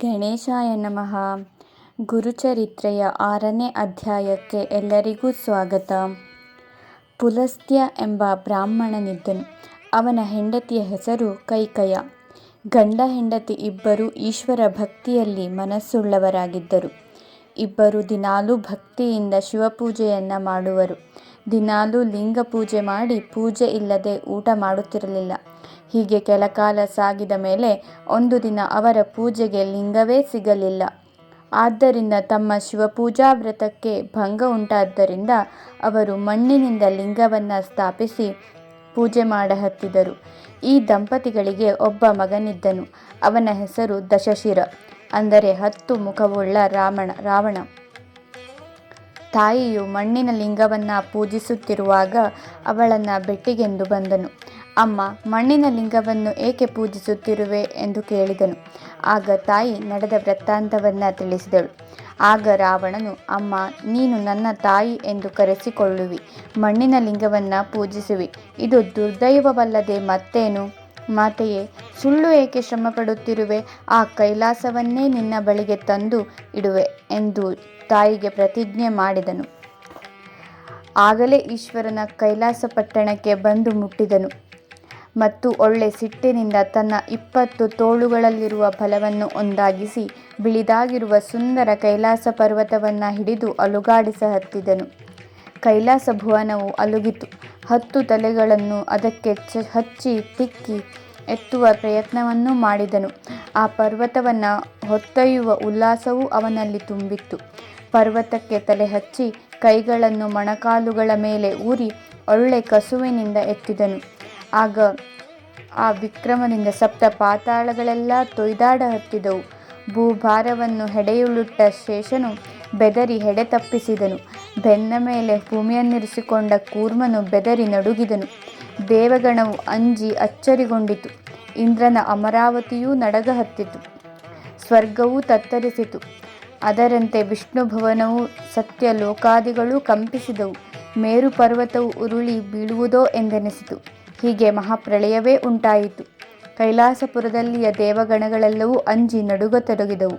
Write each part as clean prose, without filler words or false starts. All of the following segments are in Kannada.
ಗಣೇಶಾಯ ನಮಃ. ಗುರುಚರಿತ್ರೆಯ 6ನೇ ಅಧ್ಯಾಯಕ್ಕೆ ಎಲ್ಲರಿಗೂ ಸ್ವಾಗತ. ಪುಲಸ್ತ್ಯ ಎಂಬ ಬ್ರಾಹ್ಮಣನಿದ್ದನು. ಅವನ ಹೆಂಡತಿಯ ಹೆಸರು ಕೈಕಯ. ಗಂಡ ಹೆಂಡತಿ ಇಬ್ಬರೂ ಈಶ್ವರ ಭಕ್ತಿಯಲ್ಲಿ ಮನಸ್ಸುಳ್ಳವರಾಗಿದ್ದರು. ಇಬ್ಬರು ದಿನಾಲೂ ಭಕ್ತಿಯಿಂದ ಶಿವಪೂಜೆಯನ್ನು ಮಾಡುವರು. ದಿನಾಲೂ ಲಿಂಗ ಪೂಜೆ ಮಾಡಿ ಪೂಜೆ ಇಲ್ಲದೆ ಊಟ ಮಾಡುತ್ತಿರಲಿಲ್ಲ. ಹೀಗೆ ಕೆಲಕಾಲ ಸಾಗಿದ ಮೇಲೆ ಒಂದು ದಿನ ಅವರ ಪೂಜೆಗೆ ಲಿಂಗವೇ ಸಿಗಲಿಲ್ಲ. ಆದ್ದರಿಂದ ತಮ್ಮ ಶಿವಪೂಜಾ ವ್ರತಕ್ಕೆ ಭಂಗ ಉಂಟಾದ್ದರಿಂದ ಅವರು ಮಣ್ಣಿನಿಂದ ಲಿಂಗವನ್ನು ಸ್ಥಾಪಿಸಿ ಪೂಜೆ ಮಾಡಹತ್ತಿದರು. ಈ ದಂಪತಿಗಳಿಗೆ ಒಬ್ಬ ಮಗನಿದ್ದನು. ಅವನ ಹೆಸರು ದಶಶಿರ, ಅಂದರೆ 10 ಮುಖವುಳ್ಳ ರಾವಣ. ತಾಯಿಯು ಮಣ್ಣಿನ ಲಿಂಗವನ್ನು ಪೂಜಿಸುತ್ತಿರುವಾಗ ಅವಳನ್ನು ಭೆಟ್ಟಿಗೆಂದು ಬಂದನು. ಅಮ್ಮ, ಮಣ್ಣಿನ ಲಿಂಗವನ್ನು ಏಕೆ ಪೂಜಿಸುತ್ತಿರುವೆ ಎಂದು ಕೇಳಿದನು. ಆಗ ತಾಯಿ ನಡೆದ ವೃತ್ತಾಂತವನ್ನು ತಿಳಿಸಿದಳು. ಆಗ ರಾವಣನು, ಅಮ್ಮ, ನೀನು ನನ್ನ ತಾಯಿ ಎಂದು ಕರೆಸಿಕೊಳ್ಳುವಿ, ಮಣ್ಣಿನ ಲಿಂಗವನ್ನು ಪೂಜಿಸುವಿ, ಇದು ದುರ್ದೈವವಲ್ಲದೆ ಮತ್ತೇನು? ಮಾತೆಯೇ, ಸುಳ್ಳು ಏಕೆ ಶ್ರಮಪಡುತ್ತಿರುವೆ? ಆ ಕೈಲಾಸವನ್ನೇ ನಿನ್ನ ಬಳಿಗೆ ತಂದು ಇಡುವೆ ಎಂದು ತಾಯಿಗೆ ಪ್ರತಿಜ್ಞೆ ಮಾಡಿದನು. ಆಗಲೇ ಈಶ್ವರನ ಕೈಲಾಸ ಪಟ್ಟಣಕ್ಕೆ ಬಂದು ಮುಟ್ಟಿದನು ಮತ್ತು ಒಳ್ಳೆ ಸಿಟ್ಟಿನಿಂದ ತನ್ನ 20 ತೋಳುಗಳಲ್ಲಿರುವ ಬಲವನ್ನು ಒಂದಾಗಿಸಿ ಬಿಳಿದಾಗಿರುವ ಸುಂದರ ಕೈಲಾಸ ಪರ್ವತವನ್ನು ಹಿಡಿದು ಅಲುಗಾಡಿಸಹತ್ತಿದನು. ಕೈಲಾಸ ಭುವನವು ಅಲುಗಿತು. 10 ತಲೆಗಳನ್ನು ಅದಕ್ಕೆ ಹಚ್ಚಿ ತಿಕ್ಕಿ ಎತ್ತುವ ಪ್ರಯತ್ನವನ್ನೂ ಮಾಡಿದನು. ಆ ಪರ್ವತವನ್ನು ಹೊತ್ತೊಯ್ಯುವ ಉಲ್ಲಾಸವೂ ಅವನಲ್ಲಿ ತುಂಬಿತ್ತು. ಪರ್ವತಕ್ಕೆ ತಲೆ ಹಚ್ಚಿ ಕೈಗಳನ್ನು ಮೊಣಕಾಲುಗಳ ಮೇಲೆ ಊರಿ ಒಳ್ಳೆ ಕಸುವಿನಿಂದ ಎತ್ತಿದನು. ಆಗ ಆ ವಿಕ್ರಮದಿಂದ 7 ಪಾತಾಳಗಳೆಲ್ಲ ತೊಯ್ದಾಡ ಹತ್ತಿದವು. ಭೂಭಾರವನ್ನು ಹೆಡೆಯುಳುಟ್ಟ ಶೇಷನು ಬೆದರಿ ಹೆಡೆ ತಪ್ಪಿಸಿದನು. ಬೆನ್ನ ಮೇಲೆ ಭೂಮಿಯನ್ನಿರಿಸಿಕೊಂಡ ಕೂರ್ಮನು ಬೆದರಿ ನಡುಗಿದನು. ದೇವಗಣವು ಅಂಜಿ ಅಚ್ಚರಿಗೊಂಡಿತು. ಇಂದ್ರನ ಅಮರಾವತಿಯೂ ನಡಗ ಹತ್ತಿತು. ಸ್ವರ್ಗವೂ ತತ್ತರಿಸಿತು. ಅದರಂತೆ ವಿಷ್ಣು ಭವನವೂ ಸತ್ಯ ಲೋಕಾದಿಗಳೂ ಕಂಪಿಸಿದವು. ಮೇರು ಪರ್ವತವು ಉರುಳಿ ಬೀಳುವುದೋ ಎಂದೆನಿಸಿತು. ಹೀಗೆ ಮಹಾಪ್ರಳಯವೇ ಉಂಟಾಯಿತು. ಕೈಲಾಸಪುರದಲ್ಲಿಯ ದೇವಗಣಗಳೆಲ್ಲವೂ ಅಂಜಿ ನಡುಗತೊಡಗಿದವು.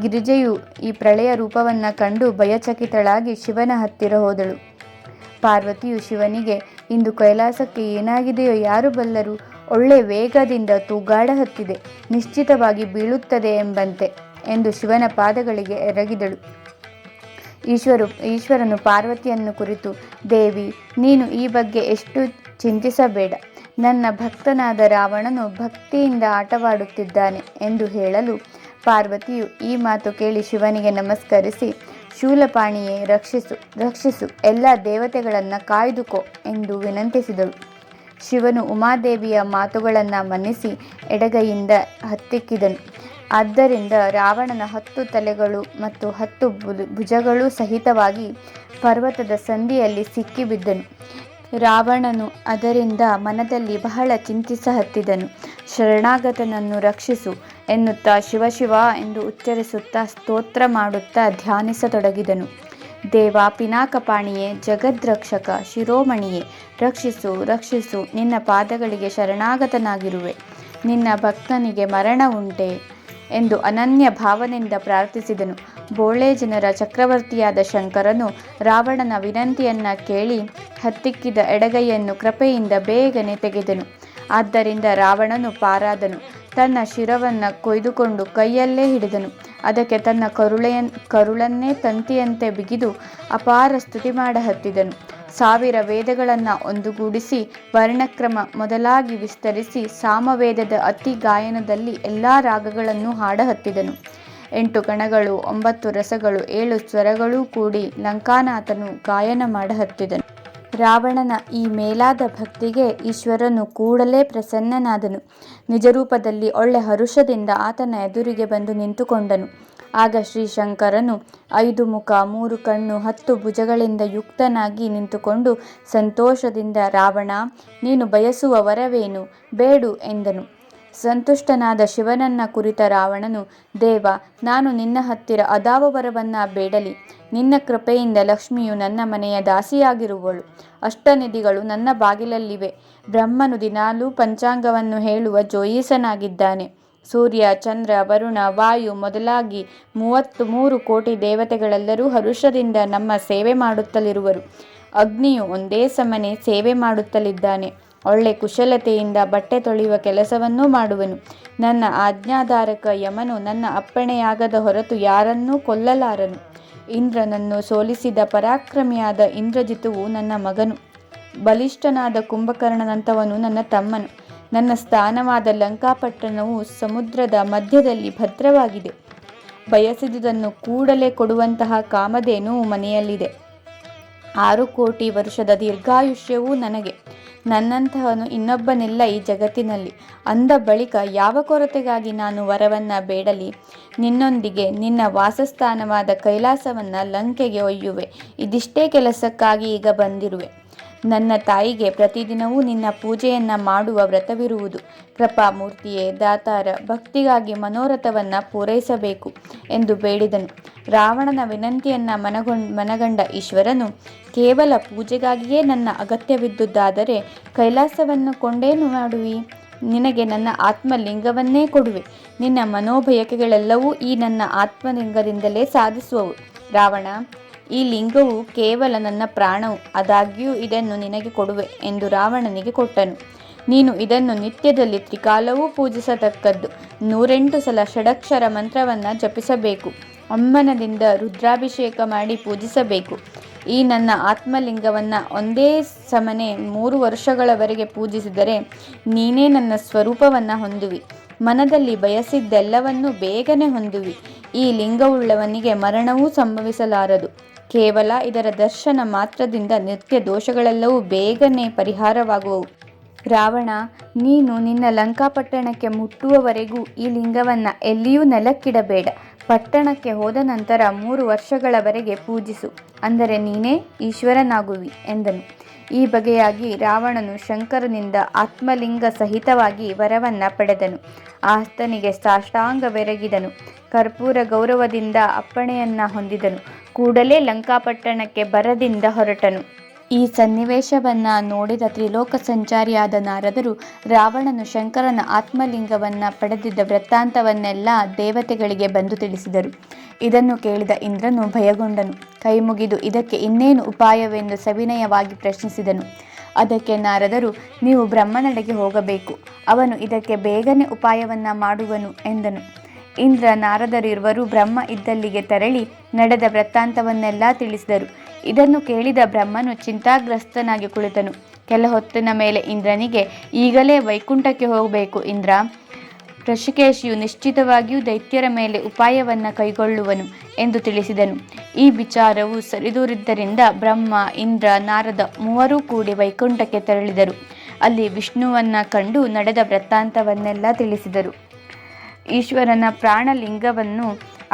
ಗಿರಿಜೆಯು ಈ ಪ್ರಳಯ ರೂಪವನ್ನು ಕಂಡು ಭಯಚಕಿತಳಾಗಿ ಶಿವನ ಹತ್ತಿರ ಹೋದಳು. ಪಾರ್ವತಿಯು ಶಿವನಿಗೆ, ಇಂದು ಕೈಲಾಸಕ್ಕೆ ಏನಾಗಿದೆಯೋ ಯಾರು ಬಲ್ಲರು? ಒಳ್ಳೆ ವೇಗದಿಂದ ತೂಗಾಡ ಹತ್ತಿದೆ, ನಿಶ್ಚಿತವಾಗಿ ಬೀಳುತ್ತದೆ ಎಂಬಂತೆ ಎಂದು ಶಿವನ ಪಾದಗಳಿಗೆ ಎರಗಿದಳು. ಈಶ್ವರನು ಪಾರ್ವತಿಯನ್ನು ಕುರಿತು, ದೇವಿ, ನೀನು ಈ ಬಗ್ಗೆ ಎಷ್ಟು ಚಿಂತಿಸಬೇಡ. ನನ್ನ ಭಕ್ತನಾದ ರಾವಣನು ಭಕ್ತಿಯಿಂದ ಆಟವಾಡುತ್ತಿದ್ದಾನೆ ಎಂದು ಹೇಳಲು ಪಾರ್ವತಿಯು ಈ ಮಾತು ಕೇಳಿ ಶಿವನಿಗೆ ನಮಸ್ಕರಿಸಿ, ಶೂಲಪಾಣಿಯೇ, ರಕ್ಷಿಸು ರಕ್ಷಿಸು, ಎಲ್ಲ ದೇವತೆಗಳನ್ನು ಕಾಯ್ದುಕೋ ಎಂದು ವಿನಂತಿಸಿದಳು. ಶಿವನು ಉಮಾದೇವಿಯ ಮಾತುಗಳನ್ನು ಮನ್ನಿಸಿ ಎಡಗೈಯಿಂದ ಹತ್ತಿಕ್ಕಿದನು. ಆದ್ದರಿಂದ ರಾವಣನ 10 ತಲೆಗಳು ಮತ್ತು 10 ಭುಜಗಳೂ ಸಹಿತವಾಗಿ ಪರ್ವತದ ಸಂದಿಯಲ್ಲಿ ಸಿಕ್ಕಿಬಿದ್ದನು. ರಾವಣನು ಅದರಿಂದ ಮನದಲ್ಲಿ ಬಹಳ ಚಿಂತಿಸಹತ್ತಿದನು. ಶರಣಾಗತನನ್ನು ರಕ್ಷಿಸು ಎನ್ನುತ್ತಾ ಶಿವ ಶಿವ ಎಂದು ಉಚ್ಚರಿಸುತ್ತಾ ಸ್ತೋತ್ರ ಮಾಡುತ್ತಾ ಧ್ಯಾನಿಸತೊಡಗಿದನು. ದೇವ ಪಿನಾಕಪಾಣಿಯೇ, ಜಗದ್ರಕ್ಷಕ ಶಿರೋಮಣಿಯೇ, ರಕ್ಷಿಸು ರಕ್ಷಿಸು, ನಿನ್ನ ಪಾದಗಳಿಗೆ ಶರಣಾಗತನಾಗಿರುವೆ. ನಿನ್ನ ಭಕ್ತನಿಗೆ ಮರಣ ಉಂಟೆ ಎಂದು ಅನನ್ಯ ಭಾವನೆಯಿಂದ ಪ್ರಾರ್ಥಿಸಿದನು. ಬೋಳೆ ಜನರ ಚಕ್ರವರ್ತಿಯಾದ ಶಂಕರನು ರಾವಣನ ವಿನಂತಿಯನ್ನು ಕೇಳಿ ಹತ್ತಿಕ್ಕಿದ ಎಡಗೈಯನ್ನು ಕೃಪೆಯಿಂದ ಬೇಗನೆ ತೆಗೆದನು. ಆದ್ದರಿಂದ ರಾವಣನು ಪಾರಾದನು. ತನ್ನ ಶಿರವನ್ನು ಕೊಯ್ದುಕೊಂಡು ಕೈಯಲ್ಲೇ ಹಿಡಿದನು. ಅದಕ್ಕೆ ತನ್ನ ಕರುಳನ್ನೇ ತಂತಿಯಂತೆ ಬಿಗಿದು ಅಪಾರ ಸ್ತುತಿ ಮಾಡಹತ್ತಿದನು. 1000 ವೇದಗಳನ್ನು ಒಂದುಗೂಡಿಸಿ ವರ್ಣಕ್ರಮ ಮೊದಲಾಗಿ ವಿಸ್ತರಿಸಿ ಸಾಮವೇದದ ಅತಿ ಗಾಯನದಲ್ಲಿ ಎಲ್ಲ ರಾಗಗಳನ್ನು ಹಾಡಹತ್ತಿದನು. 8 ಗಣಗಳು, 9 ರಸಗಳು, 7 ಸ್ವರಗಳೂ ಕೂಡಿ ಲಂಕಾನಾಥನು ಗಾಯನ ಮಾಡಹತ್ತಿದನು. ರಾವಣನ ಈ ಮೇಲಾದ ಭಕ್ತಿಗೆ ಈಶ್ವರನು ಕೂಡಲೇ ಪ್ರಸನ್ನನಾದನು. ನಿಜರೂಪದಲ್ಲಿ ಒಳ್ಳೆ ಹರುಷದಿಂದ ಆತನ ಎದುರಿಗೆ ಬಂದು ನಿಂತುಕೊಂಡನು. ಆಗ ಶ್ರೀಶಂಕರನು 5 ಮುಖ, 3 ಕಣ್ಣು, 10 ಭುಜಗಳಿಂದ ಯುಕ್ತನಾಗಿ ನಿಂತುಕೊಂಡು ಸಂತೋಷದಿಂದ, ರಾವಣ, ನೀನು ಬಯಸುವ ವರವೇನು? ಬೇಡು ಎಂದನು. ಸಂತುಷ್ಟನಾದ ಶಿವನನ್ನ ಕುರಿತ ರಾವಣನು, ದೇವ, ನಾನು ನಿನ್ನ ಹತ್ತಿರ ಅದಾವ ವರವನ್ನ ಬೇಡಲಿ? ನಿನ್ನ ಕೃಪೆಯಿಂದ ಲಕ್ಷ್ಮಿಯು ನನ್ನ ಮನೆಯ ದಾಸಿಯಾಗಿರುವಳು. ಅಷ್ಟನಿಧಿಗಳು ನನ್ನ ಬಾಗಿಲಲ್ಲಿವೆ. ಬ್ರಹ್ಮನು ದಿನಾಲೂ ಪಂಚಾಂಗವನ್ನು ಹೇಳುವ ಜೋಯಿಸನಾಗಿದ್ದಾನೆ. ಸೂರ್ಯ, ಚಂದ್ರ, ವರುಣ, ವಾಯು ಮೊದಲಾಗಿ 33 ಕೋಟಿ ದೇವತೆಗಳೆಲ್ಲರೂ ಹರುಷದಿಂದ ನಮ್ಮ ಸೇವೆ ಮಾಡುತ್ತಲಿರುವರು. ಅಗ್ನಿಯು ಒಂದೇ ಸಮನೆ ಸೇವೆ ಮಾಡುತ್ತಲಿದ್ದಾನೆ. ಒಳ್ಳೆ ಕುಶಲತೆಯಿಂದ ಬಟ್ಟೆ ತೊಳೆಯುವ ಕೆಲಸವನ್ನೂ ಮಾಡುವನು. ನನ್ನ ಆಜ್ಞಾಧಾರಕ ಯಮನು ನನ್ನ ಅಪ್ಪಣೆಯಾಗದ ಹೊರತು ಯಾರನ್ನೂ ಕೊಲ್ಲಲಾರನು. ಇಂದ್ರನನ್ನು ಸೋಲಿಸಿದ ಪರಾಕ್ರಮಿಯಾದ ಇಂದ್ರಜಿತುವು ನನ್ನ ಮಗನು. ಬಲಿಷ್ಠನಾದ ಕುಂಭಕರ್ಣನಂತವನು ನನ್ನ ತಮ್ಮನು. ನನ್ನ ಸ್ಥಾನವಾದ ಲಂಕಾಪಟ್ಟಣವು ಸಮುದ್ರದ ಮಧ್ಯದಲ್ಲಿ ಭದ್ರವಾಗಿದೆ. ಬಯಸಿದುದನ್ನು ಕೂಡಲೇ ಕೊಡುವಂತಹ ಕಾಮಧೇನುವು ಮನೆಯಲ್ಲಿದೆ. 6 ಕೋಟಿ ವರ್ಷದ ದೀರ್ಘಾಯುಷ್ಯವೂ ನನಗೆ. ನನ್ನಂತಹವನು ಇನ್ನೊಬ್ಬನಿಲ್ಲ ಈ ಜಗತ್ತಿನಲ್ಲಿ. ಅಂದ ಬಳಿಕ ಯಾವ ಕೊರತೆಗಾಗಿ ನಾನು ವರವನ್ನ ಬೇಡಲಿ? ನಿನ್ನೊಂದಿಗೆ ನಿನ್ನ ವಾಸಸ್ಥಾನವಾದ ಕೈಲಾಸವನ್ನ ಲಂಕೆಗೆ ಒಯ್ಯುವೆ. ಇದಿಷ್ಟೇ ಕೆಲಸಕ್ಕಾಗಿ ಈಗ ಬಂದಿರುವೆ. ನನ್ನ ತಾಯಿಗೆ ಪ್ರತಿದಿನವೂ ನಿನ್ನ ಪೂಜೆಯನ್ನ ಮಾಡುವ ವ್ರತವಿರುವುದು. ಕೃಪಾಮೂರ್ತಿಯೇ, ದಾತಾರ, ಭಕ್ತಿಗಾಗಿ ಮನೋರಥವನ್ನ ಪೂರೈಸಬೇಕು ಎಂದು ಬೇಡಿದನು. ರಾವಣನ ವಿನಂತಿಯನ್ನ ಮನಗಂಡ ಈಶ್ವರನು, ಕೇವಲ ಪೂಜೆಗಾಗಿಯೇ ನನ್ನ ಅಗತ್ಯವಿದ್ದುದಾದರೆ ಕೈಲಾಸವನ್ನು ಕೊಂಡೇನು ಮಾಡುವಿ? ನಿನಗೆ ನನ್ನ ಆತ್ಮಲಿಂಗವನ್ನೇ ಕೊಡುವೆ. ನಿನ್ನ ಮನೋಬಯಕೆಗಳೆಲ್ಲವೂ ಈ ನನ್ನ ಆತ್ಮಲಿಂಗದಿಂದಲೇ ಸಾಧಿಸುವವು. ರಾವಣ, ಈ ಲಿಂಗವು ಕೇವಲ ನನ್ನ ಪ್ರಾಣವು. ಆದಾಗ್ಯೂ ಇದನ್ನು ನಿನಗೆ ಕೊಡುವೆ ಎಂದು ರಾವಣನಿಗೆ ಕೊಟ್ಟನು. ನೀನು ಇದನ್ನು ನಿತ್ಯದಲ್ಲಿ ತ್ರಿಕಾಲವೂ ಪೂಜಿಸತಕ್ಕದ್ದು. 108 ಸಲ ಷಡಕ್ಷರ ಮಂತ್ರವನ್ನು ಜಪಿಸಬೇಕು. ಅಮ್ಮನದಿಂದ ರುದ್ರಾಭಿಷೇಕ ಮಾಡಿ ಪೂಜಿಸಬೇಕು. ಈ ನನ್ನ ಆತ್ಮಲಿಂಗವನ್ನು ಒಂದೇ ಸಮನೆ 3 ವರ್ಷಗಳವರೆಗೆ ಪೂಜಿಸಿದರೆ ನೀನೇ ನನ್ನ ಸ್ವರೂಪವನ್ನು ಹೊಂದುವಿ. ಮನದಲ್ಲಿ ಬಯಸಿದ್ದೆಲ್ಲವನ್ನೂ ಬೇಗನೆ ಹೊಂದುವಿ. ಈ ಲಿಂಗವುಳ್ಳವನಿಗೆ ಮರಣವೂ ಸಂಭವಿಸಲಾರದು. ಕೇವಲ ಇದರ ದರ್ಶನ ಮಾತ್ರದಿಂದ ನಿತ್ಯ ದೋಷಗಳೆಲ್ಲವೂ ಬೇಗನೆ ಪರಿಹಾರವಾಗುವವು. ರಾವಣ, ನೀನು ನಿನ್ನ ಲಂಕಾಪಟ್ಟಣಕ್ಕೆ ಮುಟ್ಟುವವರೆಗೂ ಈ ಲಿಂಗವನ್ನು ಎಲ್ಲಿಯೂ ನೆಲಕ್ಕಿಡಬೇಡ. ಪಟ್ಟಣಕ್ಕೆ ಹೋದ ನಂತರ 3 ವರ್ಷಗಳವರೆಗೆ ಪೂಜಿಸು. ಅಂದರೆ ನೀನೇ ಈಶ್ವರನಾಗುವಿ ಎಂದನು. ಈ ಬಗೆಯಾಗಿ ರಾವಣನು ಶಂಕರನಿಂದ ಆತ್ಮಲಿಂಗ ಸಹಿತವಾಗಿ ವರವನ್ನ ಪಡೆದನು. ಆತನಿಗೆ ಸಾಷ್ಟಾಂಗವೆರಗಿದನು. ಕರ್ಪೂರ ಗೌರವದಿಂದ ಅಪ್ಪಣೆಯನ್ನ ಹೊಂದಿದನು. ಕೂಡಲೇ ಲಂಕಾಪಟ್ಟಣಕ್ಕೆ ಭರದಿಂದ ಹೊರಟನು. ಈ ಸನ್ನಿವೇಶವನ್ನ ನೋಡಿದ ತ್ರಿಲೋಕ ಸಂಚಾರಿಯಾದ ನಾರದರು ರಾವಣನು ಶಂಕರನ ಆತ್ಮಲಿಂಗವನ್ನ ಪಡೆದಿದ್ದ ವೃತ್ತಾಂತವನ್ನೆಲ್ಲ ದೇವತೆಗಳಿಗೆ ಬಂದು ತಿಳಿಸಿದರು. ಇದನ್ನು ಕೇಳಿದ ಇಂದ್ರನು ಭಯಗೊಂಡನು. ಕೈಮುಗಿದು ಇದಕ್ಕೆ ಇನ್ನೇನು ಉಪಾಯವೆಂದು ಸವಿನಯವಾಗಿ ಪ್ರಶ್ನಿಸಿದನು. ಅದಕ್ಕೆ ನಾರದರು, ನೀವು ಬ್ರಹ್ಮನೆಡೆಗೆ ಹೋಗಬೇಕು. ಅವನು ಇದಕ್ಕೆ ಬೇಗನೆ ಉಪಾಯವನ್ನ ಮಾಡುವನು ಎಂದನು. ಇಂದ್ರ ನಾರದರಿರುವರು ಬ್ರಹ್ಮ ಇದ್ದಲ್ಲಿಗೆ ತೆರಳಿ ನಡೆದ ವೃತ್ತಾಂತವನ್ನೆಲ್ಲ ತಿಳಿಸಿದರು. ಇದನ್ನು ಕೇಳಿದ ಬ್ರಹ್ಮನು ಚಿಂತಾಗ್ರಸ್ತನಾಗಿ ಕುಳಿತನು. ಕೆಲ ಹೊತ್ತಿನ ಮೇಲೆ ಇಂದ್ರನಿಗೆ, ಈಗಲೇ ವೈಕುಂಠಕ್ಕೆ ಹೋಗಬೇಕು ಇಂದ್ರ. ಋಷಿಕೇಶಿಯು ನಿಶ್ಚಿತವಾಗಿಯೂ ದೈತ್ಯರ ಮೇಲೆ ಉಪಾಯವನ್ನು ಕೈಗೊಳ್ಳುವನು ಎಂದು ತಿಳಿಸಿದನು. ಈ ವಿಚಾರವು ಸರಿದೂರಿದ್ದರಿಂದ ಬ್ರಹ್ಮ, ಇಂದ್ರ, ನಾರದ 3 ಕೂಡಿ ವೈಕುಂಠಕ್ಕೆ ತೆರಳಿದರು. ಅಲ್ಲಿ ವಿಷ್ಣುವನ್ನ ಕಂಡು ನಡೆದ ವೃತ್ತಾಂತವನ್ನೆಲ್ಲ ತಿಳಿಸಿದರು. ಈಶ್ವರನ ಪ್ರಾಣಲಿಂಗವನ್ನು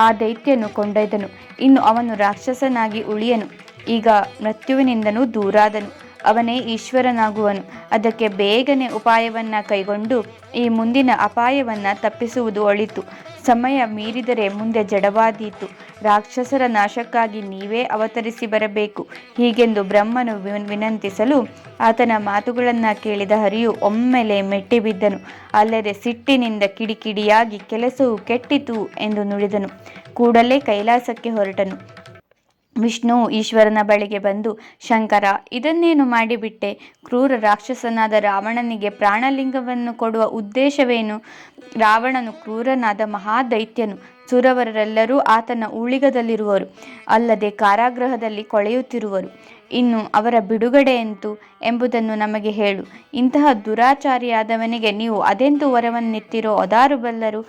ಆ ದೈತ್ಯನು ಕೊಂಡೊಯ್ದನು. ಇನ್ನು ಅವನು ರಾಕ್ಷಸನಾಗಿ ಉಳಿಯನು. ಈಗ ಮೃತ್ಯುವಿನಿಂದನೂ ದೂರಾದನು. ಅವನೇ ಈಶ್ವರನಾಗುವನು. ಅದಕ್ಕೆ ಬೇಗನೆ ಉಪಾಯವನ್ನ ಕೈಗೊಂಡು ಈ ಮುಂದಿನ ಅಪಾಯವನ್ನ ತಪ್ಪಿಸುವುದು ಒಳಿತು. ಸಮಯ ಮೀರಿದರೆ ಮುಂದೆ ಜಡವಾದೀತು. ರಾಕ್ಷಸರ ನಾಶಕ್ಕಾಗಿ ನೀವೇ ಅವತರಿಸಿ ಬರಬೇಕು. ಹೀಗೆಂದು ಬ್ರಹ್ಮನು ವಿನಂತಿಸಲು ಆತನ ಮಾತುಗಳನ್ನು ಕೇಳಿದ ಹರಿಯು ಒಮ್ಮೆಲೆ ಮೆಟ್ಟಿಬಿದ್ದನು. ಅಲ್ಲದೆ ಸಿಟ್ಟಿನಿಂದ ಕಿಡಿಕಿಡಿಯಾಗಿ ಕೆಲಸವು ಕೆಟ್ಟಿತು ಎಂದು ನುಡಿದನು. ಕೂಡಲೇ ಕೈಲಾಸಕ್ಕೆ ಹೊರಟನು. ವಿಷ್ಣು ಈಶ್ವರನ ಬಳಿಗೆ ಬಂದು, ಶಂಕರ, ಇದನ್ನೇನು ಮಾಡಿಬಿಟ್ಟೆ? ಕ್ರೂರ ರಾಕ್ಷಸನಾದ ರಾವಣನಿಗೆ ಪ್ರಾಣಲಿಂಗವನ್ನು ಕೊಡುವ ಉದ್ದೇಶವೇನು? ರಾವಣನು ಕ್ರೂರನಾದ ಮಹಾದೈತ್ಯನು. ಸುರವರೆಲ್ಲರೂ ಆತನ ಊಳಿಗದಲ್ಲಿರುವರು. ಅಲ್ಲದೆ ಕಾರಾಗೃಹದಲ್ಲಿ ಕೊಳೆಯುತ್ತಿರುವರು. ಇನ್ನು ಅವರ ಬಿಡುಗಡೆಯೆಂತು ಎಂಬುದನ್ನು ನಮಗೆ ಹೇಳು. ಇಂತಹ ದುರಾಚಾರಿಯಾದವನಿಗೆ ನೀವು ಅದೆಂದು ವರವನ್ನಿತ್ತಿರೋ ಅದಾರು ಬಲ್ಲರು?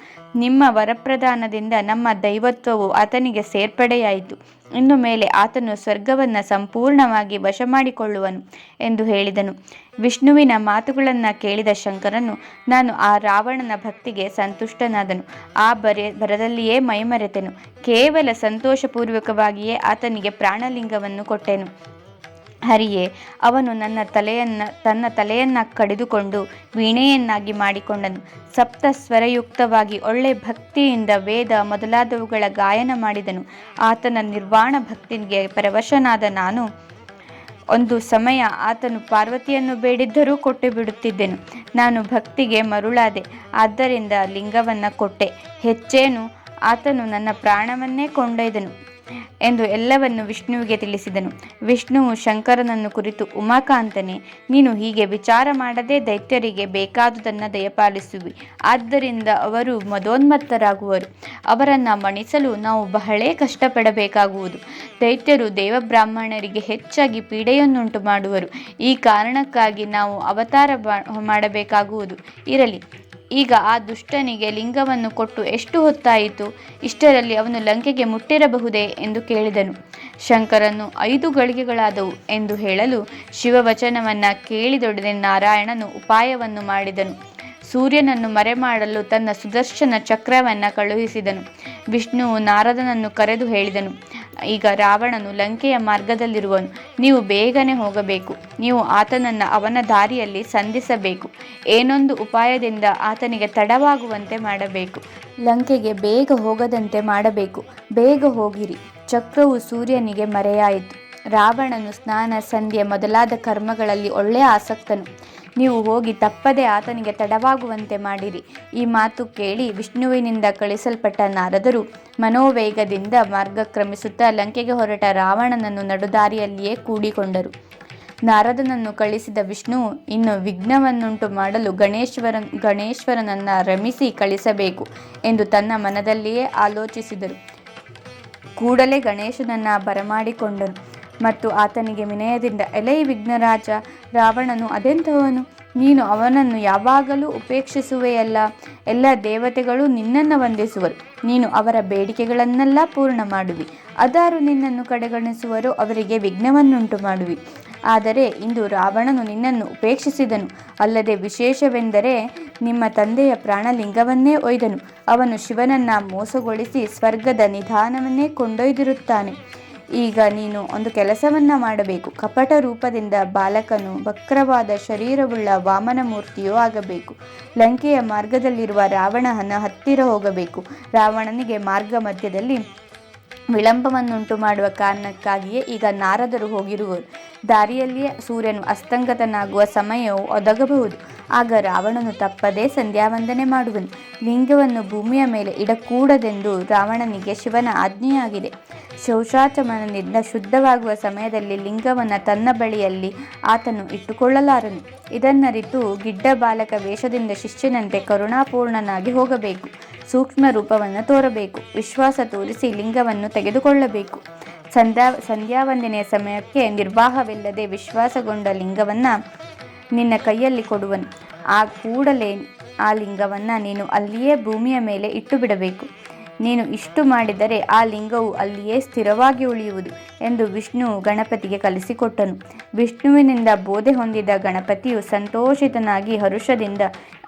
ನಿಮ್ಮ ವರಪ್ರದಾನದಿಂದ ನಮ್ಮ ದೈವತ್ವವು ಆತನಿಗೆ ಸೇರ್ಪಡೆಯಾಯಿತು. ಇನ್ನು ಮೇಲೆ ಆತನು ಸ್ವರ್ಗವನ್ನು ಸಂಪೂರ್ಣವಾಗಿ ವಶ ಮಾಡಿಕೊಳ್ಳುವನು ಎಂದು ಹೇಳಿದನು. ವಿಷ್ಣುವಿನ ಮಾತುಗಳನ್ನು ಕೇಳಿದ ಶಂಕರನು, ನಾನು ಆ ರಾವಣನ ಭಕ್ತಿಗೆ ಸಂತುಷ್ಟನಾದನು. ಆ ಭರದಲ್ಲಿಯೇ ಮೈಮರೆತೆನು. ಕೇವಲ ಸಂತೋಷಪೂರ್ವಕವಾಗಿಯೇ ಆತನಿಗೆ ಪ್ರಾಣಲಿಂಗವನ್ನು ಕೊಟ್ಟೆನು. ಹರಿಯೇ, ಅವನು ತನ್ನ ತಲೆಯನ್ನ ಕಡಿದುಕೊಂಡು ವೀಣೆಯನ್ನಾಗಿ ಮಾಡಿಕೊಂಡನು. ಸಪ್ತ ಸ್ವರಯುಕ್ತವಾಗಿ ಒಳ್ಳೆ ಭಕ್ತಿಯಿಂದ ವೇದ ಮೊದಲಾದವುಗಳ ಗಾಯನ ಮಾಡಿದನು. ಆತನ ನಿರ್ವಾಣ ಭಕ್ತಿಗೆ ಪರವಶನಾದ ನಾನು ಒಂದು ಸಮಯ ಆತನು ಪಾರ್ವತಿಯನ್ನು ಬೇಡಿದ್ದರೂ ಕೊಟ್ಟು ಬಿಡುತ್ತಿದ್ದೆನು. ನಾನು ಭಕ್ತಿಗೆ ಮರುಳಾದೆ, ಆದ್ದರಿಂದ ಲಿಂಗವನ್ನು ಕೊಟ್ಟೆ. ಹೆಚ್ಚೇನು, ಆತನು ನನ್ನ ಪ್ರಾಣವನ್ನೇ ಕೊಂಡೊಯ್ದನು ಎಂದು ಎಲ್ಲವನ್ನು ವಿಷ್ಣುವಿಗೆ ತಿಳಿಸಿದನು. ವಿಷ್ಣುವು ಶಂಕರನನ್ನು ಕುರಿತು, ಉಮಾಕಾಂತನೇ, ನೀನು ಹೀಗೆ ವಿಚಾರ ಮಾಡದೆ ದೈತ್ಯರಿಗೆ ಬೇಕಾದುದನ್ನು ದಯಪಾಲಿಸುವಿ. ಆದ್ದರಿಂದ ಅವರು ಮದೋನ್ಮತ್ತರಾಗುವರು. ಅವರನ್ನು ಮಣಿಸಲು ನಾವು ಬಹಳೇ ಕಷ್ಟಪಡಬೇಕಾಗುವುದು. ದೈತ್ಯರು ದೇವಬ್ರಾಹ್ಮಣರಿಗೆ ಹೆಚ್ಚಾಗಿ ಪೀಡೆಯನ್ನುಂಟು ಮಾಡುವರು. ಈ ಕಾರಣಕ್ಕಾಗಿ ನಾವು ಅವತಾರ ಮಾಡಬೇಕಾಗುವುದು. ಇರಲಿ, ಈಗ ಆ ದುಷ್ಟನಿಗೆ ಲಿಂಗವನ್ನು ಕೊಟ್ಟು ಎಷ್ಟು ಹೊತ್ತಾಯಿತು? ಇಷ್ಟರಲ್ಲಿ ಅವನು ಲಂಕೆಗೆ ಮುಟ್ಟಿರಬಹುದೇ ಎಂದು ಕೇಳಿದನು. ಶಂಕರನು 5 ಗಳಿಗೆಗಳಾದವು ಎಂದು ಹೇಳಲು ಶಿವವಚನವನ್ನು ಕೇಳಿದೊಡನೆ ನಾರಾಯಣನು ಉಪಾಯವನ್ನು ಮಾಡಿದನು. ಸೂರ್ಯನನ್ನು ಮರೆಮಾಡಲು ತನ್ನ ಸುದರ್ಶನ ಚಕ್ರವನ್ನು ಕಳುಹಿಸಿದನು. ವಿಷ್ಣುವು ನಾರದನನ್ನು ಕರೆದು ಹೇಳಿದನು, ಈಗ ರಾವಣನು ಲಂಕೆಯ ಮಾರ್ಗದಲ್ಲಿರುವನು. ನೀವು ಬೇಗನೆ ಹೋಗಬೇಕು. ನೀವು ಆತನನ್ನು ಅವನ ದಾರಿಯಲ್ಲಿ ಸಂಧಿಸಬೇಕು. ಏನೊಂದು ಉಪಾಯದಿಂದ ಆತನಿಗೆ ತಡವಾಗುವಂತೆ ಮಾಡಬೇಕು. ಲಂಕೆಗೆ ಬೇಗ ಹೋಗದಂತೆ ಮಾಡಬೇಕು. ಬೇಗ ಹೋಗಿರಿ. ಚಕ್ರವು ಸೂರ್ಯನಿಗೆ ಮರೆಯಾಯಿತು. ರಾವಣನು ಸ್ನಾನ, ಸಂಧ್ಯೆ ಮೊದಲಾದ ಕರ್ಮಗಳಲ್ಲಿ ಒಳ್ಳೆಯ ಆಸಕ್ತನು. ನೀವು ಹೋಗಿ ತಪ್ಪದೆ ಆತನಿಗೆ ತಡವಾಗುವಂತೆ ಮಾಡಿರಿ. ಈ ಮಾತು ಕೇಳಿ ವಿಷ್ಣುವಿನಿಂದ ಕಳಿಸಲ್ಪಟ್ಟ ನಾರದರು ಮನೋವೇಗದಿಂದ ಮಾರ್ಗಕ್ರಮಿಸುತ್ತಾ ಲಂಕೆಗೆ ಹೊರಟ ರಾವಣನನ್ನು ನಡುದಾರಿಯಲ್ಲಿಯೇ ಕೂಡಿಕೊಂಡರು. ನಾರದನನ್ನು ಕಳಿಸಿದ ವಿಷ್ಣುವು ಇನ್ನು ವಿಘ್ನವನ್ನುಂಟು ಮಾಡಲು ಗಣೇಶ್ವರನನ್ನು ರಮಿಸಿ ಕಳಿಸಬೇಕು ಎಂದು ತನ್ನ ಮನದಲ್ಲಿಯೇ ಆಲೋಚಿಸಿದರು. ಕೂಡಲೇ ಗಣೇಶನನ್ನು ಬರಮಾಡಿಕೊಂಡನು ಮತ್ತು ಆತನಿಗೆ ವಿನಯದಿಂದ, ಎಲೈ ವಿಘ್ನರಾಜ, ರಾವಣನು ಅದೆಂಥವನು? ನೀನು ಅವನನ್ನು ಯಾವಾಗಲೂ ಉಪೇಕ್ಷಿಸುವೆಯಲ್ಲ. ಎಲ್ಲ ದೇವತೆಗಳು ನಿನ್ನನ್ನು ವಂದಿಸುವರು. ನೀನು ಅವರ ಬೇಡಿಕೆಗಳನ್ನೆಲ್ಲ ಪೂರ್ಣ ಮಾಡುವಿ. ಅದಾರು ನಿನ್ನನ್ನು ಕಡೆಗಣಿಸುವರೋ ಅವರಿಗೆ ವಿಘ್ನವನ್ನುಂಟು ಮಾಡುವಿ. ಆದರೆ ಇಂದು ರಾವಣನು ನಿನ್ನನ್ನು ಉಪೇಕ್ಷಿಸಿದನು. ಅಲ್ಲದೆ ವಿಶೇಷವೆಂದರೆ ನಿಮ್ಮ ತಂದೆಯ ಪ್ರಾಣಲಿಂಗವನ್ನೇ ಒಯ್ದನು. ಅವನು ಶಿವನನ್ನು ಮೋಸಗೊಳಿಸಿ ಸ್ವರ್ಗದ ನಿಧಾನವನ್ನೇ ಕೊಂಡೊಯ್ದಿರುತ್ತಾನೆ. ಈಗ ನೀನು ಒಂದು ಕೆಲಸವನ್ನು ಮಾಡಬೇಕು. ಕಪಟ ರೂಪದಿಂದ ಬಾಲಕನು ವಕ್ರವಾದ ಶರೀರವುಳ್ಳ ವಾಮನ ಮೂರ್ತಿಯೂ ಆಗಬೇಕು. ಲಂಕೆಯ ಮಾರ್ಗದಲ್ಲಿರುವ ರಾವಣನ ಹತ್ತಿರ ಹೋಗಬೇಕು. ರಾವಣನಿಗೆ ಮಾರ್ಗ ಮಧ್ಯದಲ್ಲಿ ವಿಳಂಬವನ್ನುಂಟು ಮಾಡುವ ಕಾರಣಕ್ಕಾಗಿಯೇ ಈಗ ನಾರದರು ಹೋಗಿರುವರು. ದಾರಿಯಲ್ಲಿಯೇ ಸೂರ್ಯನು ಅಸ್ತಂಗತನಾಗುವ ಸಮಯವು ಒದಗಬಹುದು. ಆಗ ರಾವಣನು ತಪ್ಪದೇ ಸಂಧ್ಯಾವಂದನೆ ಮಾಡುವನು. ಲಿಂಗವನ್ನು ಭೂಮಿಯ ಮೇಲೆ ಇಡಕೂಡದೆಂದು ರಾವಣನಿಗೆ ಶಿವನ ಆಜ್ಞೆಯಾಗಿದೆ. ಶೌಚಾಚಮನದಿಂದ ಶುದ್ಧವಾಗುವ ಸಮಯದಲ್ಲಿ ಲಿಂಗವನ್ನು ತನ್ನ ಬಳಿಯಲ್ಲಿ ಆತನು ಇಟ್ಟುಕೊಳ್ಳಲಾರನು. ಇದನ್ನರಿತು ಗಿಡ್ಡ ಬಾಲಕ ವೇಷದಿಂದ ಶಿಷ್ಯನಂತೆ ಕರುಣಾಪೂರ್ಣನಾಗಿ ಹೋಗಬೇಕು. ಸೂಕ್ಷ್ಮ ರೂಪವನ್ನು ತೋರಬೇಕು. ವಿಶ್ವಾಸ ತೋರಿಸಿ ಲಿಂಗವನ್ನು ತೆಗೆದುಕೊಳ್ಳಬೇಕು. ಸಂಧ್ಯಾವಂದನೆಯ ಸಮಯಕ್ಕೆ ನಿರ್ವಾಹವಿಲ್ಲದೆ ವಿಶ್ವಾಸಗೊಂಡ ಲಿಂಗವನ್ನು ನಿನ್ನ ಕೈಯಲ್ಲಿ ಕೊಡುವನು. ಆ ಕೂಡಲೇ ಆ ಲಿಂಗವನ್ನು ನೀನು ಅಲ್ಲಿಯೇ ಭೂಮಿಯ ಮೇಲೆ ಇಟ್ಟು ಬಿಡಬೇಕು. ನೀನು ಇಷ್ಟು ಮಾಡಿದರೆ ಆ ಲಿಂಗವು ಅಲ್ಲಿಯೇ ಸ್ಥಿರವಾಗಿ ಉಳಿಯುವುದು ಎಂದು ವಿಷ್ಣು ಗಣಪತಿಗೆ ಕಲಿಸಿಕೊಟ್ಟನು. ವಿಷ್ಣುವಿನಿಂದ ಬೋಧೆ ಹೊಂದಿದ ಗಣಪತಿಯು ಸಂತೋಷಿತನಾಗಿ ಹರುಷದಿಂದ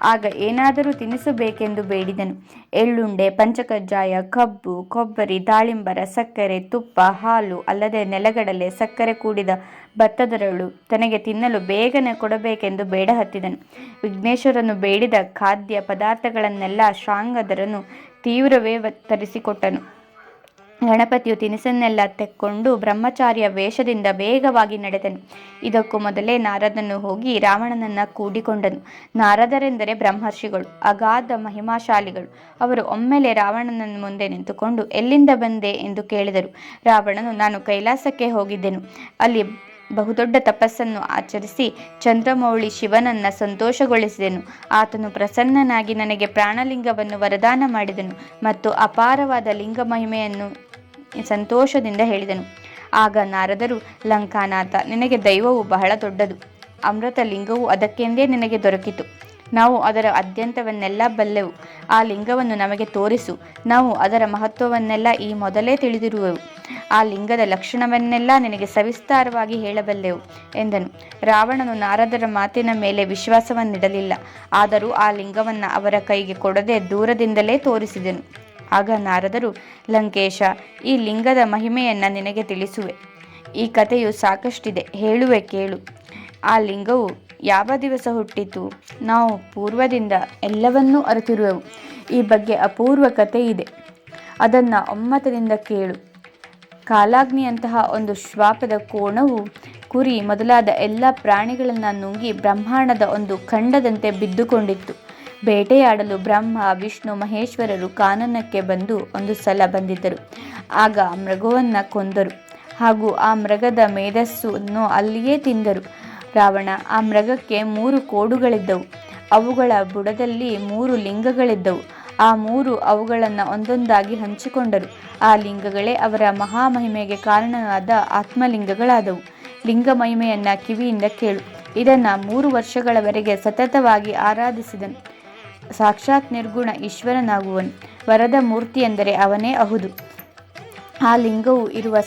ಆಗ ಏನಾದರೂ ತಿನ್ನಿಸಬೇಕೆಂದು ಬೇಡಿದನು. ಎಳ್ಳುಂಡೆ, ಪಂಚಕಜ್ಜಾಯ, ಕಬ್ಬು, ಕೊಬ್ಬರಿ, ದಾಳಿಂಬರ, ಸಕ್ಕರೆ, ತುಪ್ಪ, ಹಾಲು, ಅಲ್ಲದೆ ನೆಲಗಡಲೆ, ಸಕ್ಕರೆ ಕೂಡಿದ ಭತ್ತದರಳು ತನಗೆ ತಿನ್ನಲು ಬೇಗನೆ ಕೊಡಬೇಕೆಂದು ಬೇಡ ಹತ್ತಿದನು. ವಿಘ್ನೇಶ್ವರನು ಬೇಡಿದ ಖಾದ್ಯ ಪದಾರ್ಥಗಳನ್ನೆಲ್ಲ ಶ್ರಾಂಗಧರನು ತೀವ್ರವೇ ತರಿಸಿಕೊಟ್ಟನು. ಗಣಪತಿಯು ತಿನಿಸನ್ನೆಲ್ಲ ತೆಕ್ಕೊಂಡು ಬ್ರಹ್ಮಚಾರಿಯ ವೇಷದಿಂದ ವೇಗವಾಗಿ ನಡೆದನು. ಇದಕ್ಕೂ ಮೊದಲೇ ನಾರದನು ಹೋಗಿ ರಾವಣನನ್ನು ಕೂಡಿಕೊಂಡನು. ನಾರದರೆಂದರೆ ಬ್ರಹ್ಮರ್ಷಿಗಳು, ಅಗಾಧ ಮಹಿಮಾಶಾಲಿಗಳು. ಅವರು ಒಮ್ಮೆಲೆ ರಾವಣನ ಮುಂದೆ ನಿಂತುಕೊಂಡು, ಎಲ್ಲಿಂದ ಬಂದೆ ಎಂದು ಕೇಳಿದರು. ರಾವಣನು, ನಾನು ಕೈಲಾಸಕ್ಕೆ ಹೋಗಿದ್ದೆನು. ಅಲ್ಲಿ ಬಹುದೊಡ್ಡ ತಪಸ್ಸನ್ನು ಆಚರಿಸಿ ಚಂದ್ರಮೌಳಿ ಶಿವನನ್ನು ಸಂತೋಷಗೊಳಿಸಿದೆನು. ಆತನು ಪ್ರಸನ್ನನಾಗಿ ನನಗೆ ಪ್ರಾಣಲಿಂಗವನ್ನು ವರದಾನ ಮಾಡಿದನು ಮತ್ತು ಅಪಾರವಾದ ಲಿಂಗ ಮಹಿಮೆಯನ್ನು ಸಂತೋಷದಿಂದ ಹೇಳಿದನು. ಆಗ ನಾರದರು, ಲಂಕಾನಾಥ, ನಿನಗೆ ದೈವವು ಬಹಳ ದೊಡ್ಡದು. ಅಮೃತ ಲಿಂಗವು ಅದಕ್ಕೆಂದೇ ನಿನಗೆ ದೊರಕಿತು. ನಾವು ಅದರ ಅದ್ಯಂತವನ್ನೆಲ್ಲ ಬಲ್ಲೆವು. ಆ ಲಿಂಗವನ್ನು ನಮಗೆ ತೋರಿಸು. ನಾವು ಅದರ ಮಹತ್ವವನ್ನೆಲ್ಲ ಈ ಮೊದಲೇ ತಿಳಿದಿರುವೆವು. ಆ ಲಿಂಗದ ಲಕ್ಷಣವನ್ನೆಲ್ಲ ನಿನಗೆ ಸವಿಸ್ತಾರವಾಗಿ ಹೇಳಬಲ್ಲೆವು ಎಂದನು. ರಾವಣನು ನಾರದರ ಮಾತಿನ ಮೇಲೆ ವಿಶ್ವಾಸವನ್ನಿಡಲಿಲ್ಲ. ಆದರೂ ಆ ಲಿಂಗವನ್ನು ಅವರ ಕೈಗೆ ಕೊಡದೆ ದೂರದಿಂದಲೇ ತೋರಿಸಿದನು. ಆಗ ನಾರದರು, ಲಂಕೇಶ, ಈ ಲಿಂಗದ ಮಹಿಮೆಯನ್ನು ನಿನಗೆ ತಿಳಿಸುವೆ. ಈ ಕಥೆಯು ಸಾಕಷ್ಟಿದೆ, ಹೇಳುವೆ ಕೇಳು. ಆ ಲಿಂಗವು ಯಾವ ದಿವಸ ಹುಟ್ಟಿತು? ನಾವು ಪೂರ್ವದಿಂದ ಎಲ್ಲವನ್ನೂ ಅರಿತಿರುವೆವು. ಈ ಬಗ್ಗೆ ಅಪೂರ್ವ ಕಥೆ ಇದೆ, ಅದನ್ನು ಒಮ್ಮತದಿಂದ ಕೇಳು. ಕಾಲಾಗ್ನಿಯಂತಹ ಒಂದು ಶ್ವಾಪದ ಕೋಣವು ಕುರಿ ಮೊದಲಾದ ಎಲ್ಲ ಪ್ರಾಣಿಗಳನ್ನು ನುಂಗಿ ಬ್ರಹ್ಮಾಂಡದ ಒಂದು ಖಂಡದಂತೆ ಬಿದ್ದುಕೊಂಡಿತ್ತು. ಬೇಟೆಯಾಡಲು ಬ್ರಹ್ಮ, ವಿಷ್ಣು, ಮಹೇಶ್ವರರು ಕಾನನಕ್ಕೆ ಬಂದು ಒಂದು ಸಲ ಬಂದಿದ್ದರು. ಆಗ ಆ ಮೃಗವನ್ನು ಕೊಂದರು ಹಾಗೂ ಆ ಮೃಗದ ಮೇಧಸ್ಸನ್ನು ಅಲ್ಲಿಯೇ ತಿಂದರು. ರಾವಣ, ಆ ಮೃಗಕ್ಕೆ 3 ಕೋಡುಗಳಿದ್ದವು. ಅವುಗಳ ಬುಡದಲ್ಲಿ 3 ಲಿಂಗಗಳಿದ್ದವು. ಆ 3 ಅವುಗಳನ್ನು ಒಂದೊಂದಾಗಿ ಹಂಚಿಕೊಂಡರು. ಆ ಲಿಂಗಗಳೇ ಅವರ ಮಹಾಮಹಿಮೆಗೆ ಕಾರಣವಾದ ಆತ್ಮಲಿಂಗಗಳಾದವು. ಲಿಂಗ ಮಹಿಮೆಯನ್ನ ಕಿವಿಯಿಂದ ಕೇಳು. ಇದನ್ನು 3 ವರ್ಷಗಳವರೆಗೆ ಸತತವಾಗಿ ಆರಾಧಿಸಿದನು. ಸಾಕ್ಷಾತ್ ನಿರ್ಗುಣ ಈಶ್ವರನಾಗುವನು. ವರದ ಮೂರ್ತಿ ಎಂದರೆ ಅವನೇ ಅಹುದು. ಆ ಲಿಂಗವು ಇರುವ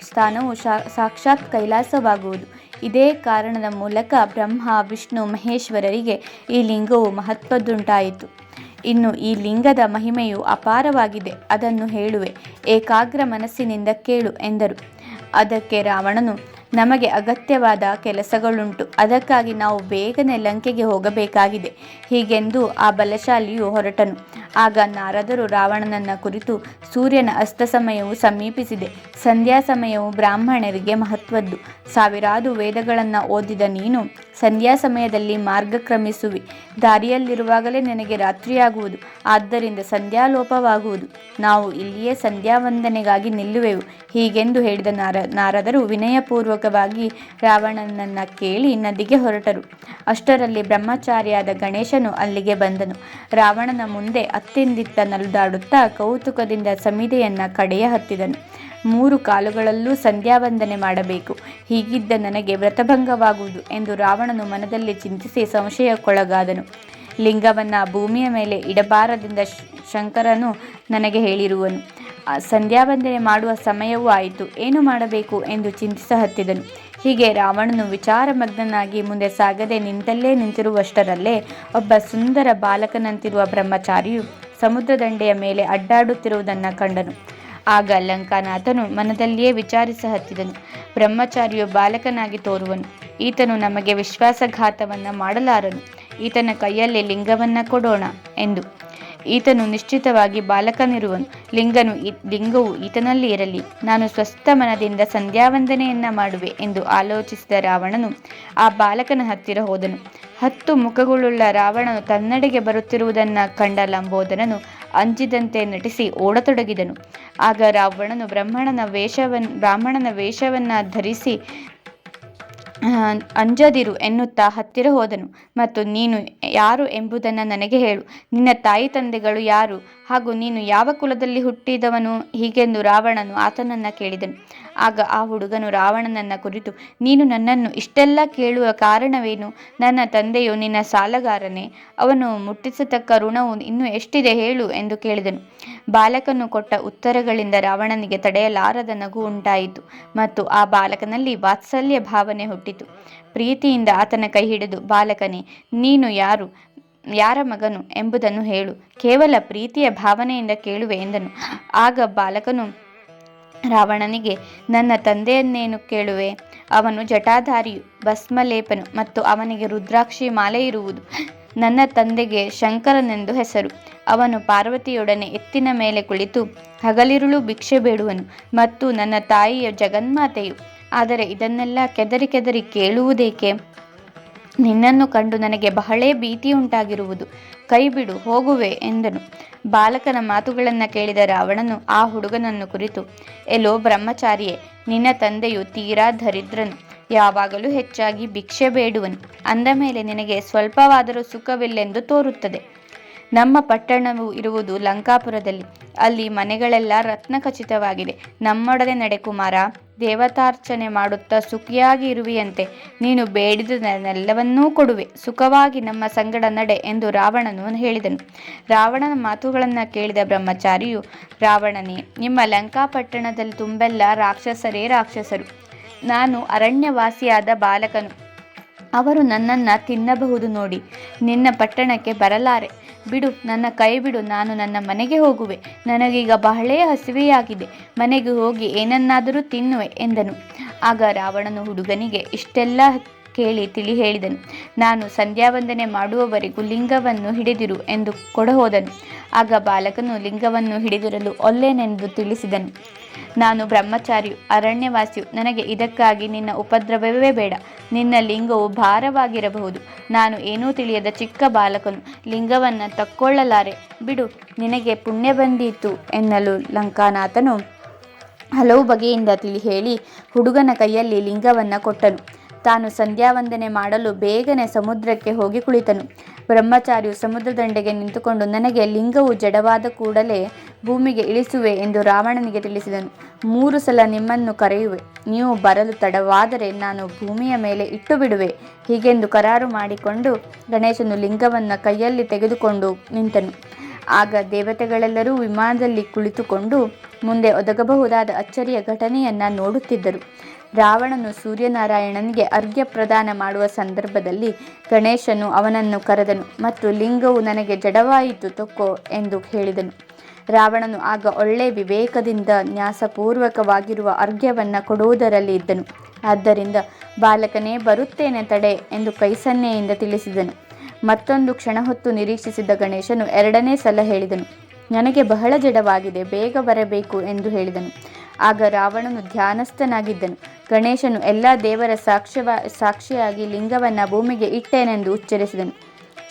ಸ್ಥಾನವು ಸಾಕ್ಷಾತ್ ಕೈಲಾಸವಾಗುವುದು. ಇದೇ ಕಾರಣದ ಮೂಲಕ ಬ್ರಹ್ಮ, ವಿಷ್ಣು, ಮಹೇಶ್ವರರಿಗೆ ಈ ಲಿಂಗವು ಮಹತ್ವದ್ದುಂಟಾಯಿತು. ಇನ್ನು ಈ ಲಿಂಗದ ಮಹಿಮೆಯು ಅಪಾರವಾಗಿದೆ, ಅದನ್ನು ಹೇಳುವೆ, ಏಕಾಗ್ರ ಮನಸ್ಸಿನಿಂದ ಕೇಳು ಎಂದರು. ಅದಕ್ಕೆ ರಾವಣನು, ನಮಗೆ ಅಗತ್ಯವಾದ ಕೆಲಸಗಳುಂಟು, ಅದಕ್ಕಾಗಿ ನಾವು ಬೇಗನೆ ಲಂಕೆಗೆ ಹೋಗಬೇಕಾಗಿದೆ ಹೀಗೆಂದು ಆ ಬಲಶಾಲಿಯು ಹೊರಟನು. ಆಗ ನಾರದರು ರಾವಣನನ್ನ ಕುರಿತು, ಸೂರ್ಯನ ಅಸ್ತ ಸಮಯವು ಸಮೀಪಿಸಿದೆ. ಸಂಧ್ಯಾ ಸಮಯವು ಬ್ರಾಹ್ಮಣರಿಗೆ ಮಹತ್ವದ್ದು. ಸಾವಿರಾರು ವೇದಗಳನ್ನು ಓದಿದ ನೀನು ಸಂಧ್ಯಾ ಸಮಯದಲ್ಲಿ ಮಾರ್ಗ ಕ್ರಮಿಸುವಿ. ದಾರಿಯಲ್ಲಿರುವಾಗಲೇ ನಿನಗೆ ರಾತ್ರಿಯಾಗುವುದು. ಆದ್ದರಿಂದ ಸಂಧ್ಯಾಲೋಪವಾಗುವುದು. ನಾವು ಇಲ್ಲಿಯೇ ಸಂಧ್ಯಾ ವಂದನೆಗಾಗಿ ನಿಲ್ಲುವೆವು ಹೀಗೆಂದು ಹೇಳಿದ ನಾರದರು ವಿನಯಪೂರ್ವಕವಾಗಿ ರಾವಣನನ್ನ ಕೇಳಿ ನದಿಗೆ ಹೊರಟರು. ಅಷ್ಟರಲ್ಲಿ ಬ್ರಹ್ಮಚಾರಿಯಾದ ಗಣೇಶನು ಅಲ್ಲಿಗೆ ಬಂದನು. ರಾವಣನ ಮುಂದೆ ಅತ್ತಿಂದಿತ್ತ ನಲಿದಾಡುತ್ತಾ ಕೌತುಕದಿಂದ ಸಮಿಧೆಯನ್ನ ಕಡೆಯ ಹತ್ತಿದನು. 3 ಕಾಲುಗಳಲ್ಲೂ ಸಂಧ್ಯಾವಂದನೆ ಮಾಡಬೇಕು, ಹೀಗಿದ್ದ ನನಗೆ ವ್ರತಭಂಗವಾಗುವುದು ಎಂದು ರಾವಣನು ಮನದಲ್ಲಿ ಚಿಂತಿಸಿ ಸಂಶಯಕ್ಕೊಳಗಾದನು. ಲಿಂಗವನ್ನು ಭೂಮಿಯ ಮೇಲೆ ಇಡಬಾರದೆಂದ ಶಂಕರನು ನನಗೆ ಹೇಳಿರುವನು. ಸಂಧ್ಯಾವಂದನೆ ಮಾಡುವ ಸಮಯವೂ ಆಯಿತು, ಏನು ಮಾಡಬೇಕು ಎಂದು ಚಿಂತಿಸಹತ್ತಿದನು. ಹೀಗೆ ರಾವಣನು ವಿಚಾರಮಗ್ನನಾಗಿ ಮುಂದೆ ಸಾಗದೆ ನಿಂತಲ್ಲೇ ನಿಂತಿರುವಷ್ಟರಲ್ಲೇ ಒಬ್ಬ ಸುಂದರ ಬಾಲಕನಂತಿರುವ ಬ್ರಹ್ಮಚಾರಿಯು ಸಮುದ್ರ ದಂಡೆಯ ಮೇಲೆ ಅಡ್ಡಾಡುತ್ತಿರುವುದನ್ನು ಕಂಡನು. ಆಗ ಲಂಕಾನಾಥನು ಮನದಲ್ಲಿಯೇ ವಿಚಾರಿಸಹತ್ತಿದನು, ಬ್ರಹ್ಮಚಾರಿಯು ಬಾಲಕನಾಗಿ ತೋರುವನು, ಈತನು ನಮಗೆ ವಿಶ್ವಾಸಘಾತವನ್ನು ಮಾಡಲಾರನು, ಈತನ ಕೈಯಲ್ಲಿ ಲಿಂಗವನ್ನು ಕೊಡೋಣ ಎಂದು. ಈತನು ನಿಶ್ಚಿತವಾಗಿ ಬಾಲಕನಿರುವನು. ಲಿಂಗವು ಈತನಲ್ಲಿ ಇರಲಿ, ನಾನು ಸ್ವಸ್ಥ ಮನದಿಂದ ಸಂಧ್ಯಾವಂದನೆಯನ್ನ ಮಾಡುವೆ ಎಂದು ಆಲೋಚಿಸಿದ ರಾವಣನು ಆ ಬಾಲಕನ ಹತ್ತಿರ ಹೋದನು. 10 ಮುಖಗಳುಳ್ಳ ರಾವಣನು ತನ್ನೆಡೆಗೆ ಬರುತ್ತಿರುವುದನ್ನು ಕಂಡ ಲಂಬೋದರನು ಅಂಜಿದಂತೆ ನಟಿಸಿ ಓಡತೊಡಗಿದನು. ಆಗ ರಾವಣನು ಬ್ರಾಹ್ಮಣನ ವೇಷವನ್ನ ಧರಿಸಿ ಅಂಜದಿರು ಎನ್ನುತ್ತಾ ಹತ್ತಿರ ಹೋದನು ಮತ್ತು ನೀನು ಯಾರು ಎಂಬುದನ್ನು ನನಗೆ ಹೇಳು, ನಿನ್ನ ತಾಯಿ ತಂದೆಗಳು ಯಾರು ಹಾಗೂ ನೀನು ಯಾವ ಕುಲದಲ್ಲಿ ಹುಟ್ಟಿದವನು ಹೀಗೆಂದು ರಾವಣನು ಆತನನ್ನು ಕೇಳಿದನು. ಆಗ ಆ ಹುಡುಗನು ರಾವಣನನ್ನ ಕುರಿತು, ನೀನು ನನ್ನನ್ನು ಇಷ್ಟೆಲ್ಲ ಕೇಳುವ ಕಾರಣವೇನು? ನನ್ನ ತಂದೆಯು ನಿನ್ನ ಸಾಲಗಾರನೇ? ಅವನು ಮುಟ್ಟಿಸತಕ್ಕ ಋಣವು ಇನ್ನೂ ಎಷ್ಟಿದೆ ಹೇಳು ಎಂದು ಕೇಳಿದನು. ಬಾಲಕನು ಕೊಟ್ಟ ಉತ್ತರಗಳಿಂದ ರಾವಣನಿಗೆ ತಡೆಯಲಾರದ ನಗು ಉಂಟಾಯಿತು ಮತ್ತು ಆ ಬಾಲಕನಲ್ಲಿ ವಾತ್ಸಲ್ಯ ಭಾವನೆ ಹುಟ್ಟಿತು. ಪ್ರೀತಿಯಿಂದ ಆತನ ಕೈ ಹಿಡಿದು, ಬಾಲಕನೇ, ನೀನು ಯಾರ ಮಗನು ಎಂಬುದನ್ನು ಹೇಳು, ಕೇವಲ ಪ್ರೀತಿಯ ಭಾವನೆಯಿಂದ ಕೇಳುವೆ ಎಂದನು. ಆಗ ಬಾಲಕನು ರಾವಣನಿಗೆ, ನನ್ನ ತಂದೆಯನ್ನೇನು ಕೇಳುವೆ? ಅವನು ಜಟಾಧಾರಿಯು, ಭಸ್ಮಲೇಪನು ಮತ್ತು ಅವನಿಗೆ ರುದ್ರಾಕ್ಷಿ ಮಾಲೆ ಇರುವುದು. ನನ್ನ ತಂದೆಗೆ ಶಂಕರನೆಂದು ಹೆಸರು. ಅವನು ಪಾರ್ವತಿಯೊಡನೆ ಎತ್ತಿನ ಮೇಲೆ ಕುಳಿತು ಹಗಲಿರುಳು ಭಿಕ್ಷೆ ಬೇಡುವನು ಮತ್ತು ನನ್ನ ತಾಯಿಯ ಜಗನ್ಮಾತೆಯು. ಆದರೆ ಇದನ್ನೆಲ್ಲ ಕೆದರಿ ಕೇಳುವುದೇಕೆ? ನಿನ್ನನ್ನು ಕಂಡು ನನಗೆ ಬಹಳ ಭೀತಿಯುಂಟಾಗಿರುವುದು. ಕೈಬಿಡು, ಹೋಗುವೆ ಎಂದನು. ಬಾಲಕನ ಮಾತುಗಳನ್ನು ಕೇಳಿದ ರಾವಣನು ಆ ಹುಡುಗನನ್ನು ಕುರಿತು, ಎಲ್ಲೋ ಬ್ರಹ್ಮಚಾರಿಯೇ, ನಿನ್ನ ತಂದೆಯು ತೀರಾ ದರಿದ್ರನು, ಯಾವಾಗಲೂ ಹೆಚ್ಚಾಗಿ ಭಿಕ್ಷೆ ಬೇಡುವನು. ಅಂದ ಮೇಲೆ ನಿನಗೆ ಸ್ವಲ್ಪವಾದರೂ ಸುಖವಿಲ್ಲೆಂದು ತೋರುತ್ತದೆ. ನಮ್ಮ ಪಟ್ಟಣವು ಇರುವುದು ಲಂಕಾಪುರದಲ್ಲಿ. ಅಲ್ಲಿ ಮನೆಗಳೆಲ್ಲ ರತ್ನಖಚಿತವಾಗಿದೆ. ನಮ್ಮೊಡನೆ ನಡೆ ಕುಮಾರ, ದೇವತಾರ್ಚನೆ ಮಾಡುತ್ತಾ ಸುಖಿಯಾಗಿ ಇರುವಿಯಂತೆ. ನೀನು ಬೇಡಿದುದನ್ನೆಲ್ಲವನ್ನೂ ಕೊಡುವೆ. ಸುಖವಾಗಿ ನಮ್ಮ ಸಂಗಡ ನಡೆ ಎಂದು ರಾವಣನು ಹೇಳಿದನು. ರಾವಣನ ಮಾತುಗಳನ್ನು ಕೇಳಿದ ಬ್ರಹ್ಮಚಾರಿಯು, ರಾವಣನೇ, ನಿಮ್ಮ ಲಂಕಾಪಟ್ಟಣದಲ್ಲಿ ತುಂಬೆಲ್ಲ ರಾಕ್ಷಸರು. ನಾನು ಅರಣ್ಯವಾಸಿಯಾದ ಬಾಲಕನು. ಅವರು ನನ್ನನ್ನು ತಿನ್ನಬಹುದು ನೋಡಿ. ನಿನ್ನ ಪಟ್ಟಣಕ್ಕೆ ಬರಲಾರೆ. ಬಿಡು, ನನ್ನ ಕೈ ಬಿಡು, ನಾನು ನನ್ನ ಮನೆಗೆ ಹೋಗುವೆ. ನನಗೀಗ ಬಹಳ ಹಸಿವೆಯಾಗಿದೆ. ಮನೆಗೆ ಹೋಗಿ ಏನನ್ನಾದರೂ ತಿನ್ನುವೆ ಎಂದನು. ಆಗ ರಾವಣನು ಹುಡುಗನಿಗೆ, ಇಷ್ಟೆಲ್ಲ ಕೇಳಿ ತಿಳಿ ಹೇಳಿದನು. ನಾನು ಸಂಧ್ಯಾವಂದನೆ ಮಾಡುವವರೆಗೂ ಲಿಂಗವನ್ನು ಹಿಡಿದಿರು ಎಂದು ಕೊಡಹೋದನು. ಆಗ ಬಾಲಕನು ಲಿಂಗವನ್ನು ಹಿಡಿದಿರಲು ಒಲ್ಲೆನೆಂದು ತಿಳಿಸಿದನು. ನಾನು ಬ್ರಹ್ಮಚಾರಿಯು, ಅರಣ್ಯವಾಸಿಯು, ನನಗೆ ಇದಕ್ಕಾಗಿ ನಿನ್ನ ಉಪದ್ರವವೇ ಬೇಡ. ನಿನ್ನ ಲಿಂಗವು ಭಾರವಾಗಿರಬಹುದು. ನಾನು ಏನೂ ತಿಳಿಯದ ಚಿಕ್ಕ ಬಾಲಕನು, ಲಿಂಗವನ್ನು ತಕ್ಕೊಳ್ಳಲಾರೆ, ಬಿಡು, ನಿನಗೆ ಪುಣ್ಯ ಬಂದೀತು ಎನ್ನಲು ಲಂಕಾನಾಥನು ಹಲವು ಬಗೆಯಿಂದ ತಿಳಿ ಹೇಳಿ ಹುಡುಗನ ಕೈಯಲ್ಲಿ ಲಿಂಗವನ್ನು ಕೊಟ್ಟನು. ತಾನು ಸಂಧ್ಯಾವಂದನೆ ಮಾಡಲು ಬೇಗನೆ ಸಮುದ್ರಕ್ಕೆ ಹೋಗಿ ಕುಳಿತನು. ಬ್ರಹ್ಮಚಾರಿಯು ಸಮುದ್ರ ದಂಡೆಗೆ ನಿಂತುಕೊಂಡು, ನನಗೆ ಲಿಂಗವು ಜಡವಾದ ಕೂಡಲೇ ಭೂಮಿಗೆ ಇಳಿಸುವೆ ಎಂದು ರಾವಣನಿಗೆ ತಿಳಿಸಿದನು. 3 ಸಲ ನಿಮ್ಮನ್ನು ಕರೆಯುವೆ, ನೀವು ಬರಲು ತಡವಾದರೆ ನಾನು ಭೂಮಿಯ ಮೇಲೆ ಇಟ್ಟು ಬಿಡುವೆ. ಹೀಗೆಂದು ಕರಾರು ಮಾಡಿಕೊಂಡು ಗಣೇಶನು ಲಿಂಗವನ್ನು ಕೈಯಲ್ಲಿ ತೆಗೆದುಕೊಂಡು ನಿಂತನು. ಆಗ ದೇವತೆಗಳೆಲ್ಲರೂ ವಿಮಾನದಲ್ಲಿ ಕುಳಿತುಕೊಂಡು ಮುಂದೆ ಒದಗಬಹುದಾದ ಅಚ್ಚರಿಯ ಘಟನೆಯನ್ನು ನೋಡುತ್ತಿದ್ದರು. ರಾವಣನು ಸೂರ್ಯನಾರಾಯಣನಿಗೆ ಅರ್ಘ್ಯ ಪ್ರದಾನ ಮಾಡುವ ಸಂದರ್ಭದಲ್ಲಿ ಗಣೇಶನು ಅವನನ್ನು ಕರೆದನು ಮತ್ತು ಲಿಂಗವು ನನಗೆ ಜಡವಾಯಿತು, ತೊಕ್ಕೋ ಎಂದು ಹೇಳಿದನು. ರಾವಣನು ಆಗ ಒಳ್ಳೆ ವಿವೇಕದಿಂದ ನ್ಯಾಸಪೂರ್ವಕವಾಗಿರುವ ಅರ್ಘ್ಯವನ್ನು ಕೊಡುವುದರಲ್ಲಿ ಇದ್ದನು. ಆದ್ದರಿಂದ ಬಾಲಕನೇ, ಬರುತ್ತೇನೆ ತಡೆ ಎಂದು ಕೈಸನ್ನೆಯಿಂದ ತಿಳಿಸಿದನು. ಮತ್ತೊಂದು ಕ್ಷಣ ಹೊತ್ತು ನಿರೀಕ್ಷಿಸಿದ ಗಣೇಶನು 2ನೇ ಸಲ ಹೇಳಿದನು, ನನಗೆ ಬಹಳ ಜಡವಾಗಿದೆ, ಬೇಗ ಬರಬೇಕು ಎಂದು ಹೇಳಿದನು. ಆಗ ರಾವಣನು ಧ್ಯಾನಸ್ಥನಾಗಿದ್ದನು. ಗಣೇಶನು ಎಲ್ಲ ದೇವರ ಸಾಕ್ಷಿಯಾಗಿ ಲಿಂಗವನ್ನು ಭೂಮಿಗೆ ಇಟ್ಟೇನೆಂದು ಉಚ್ಚರಿಸಿದನು.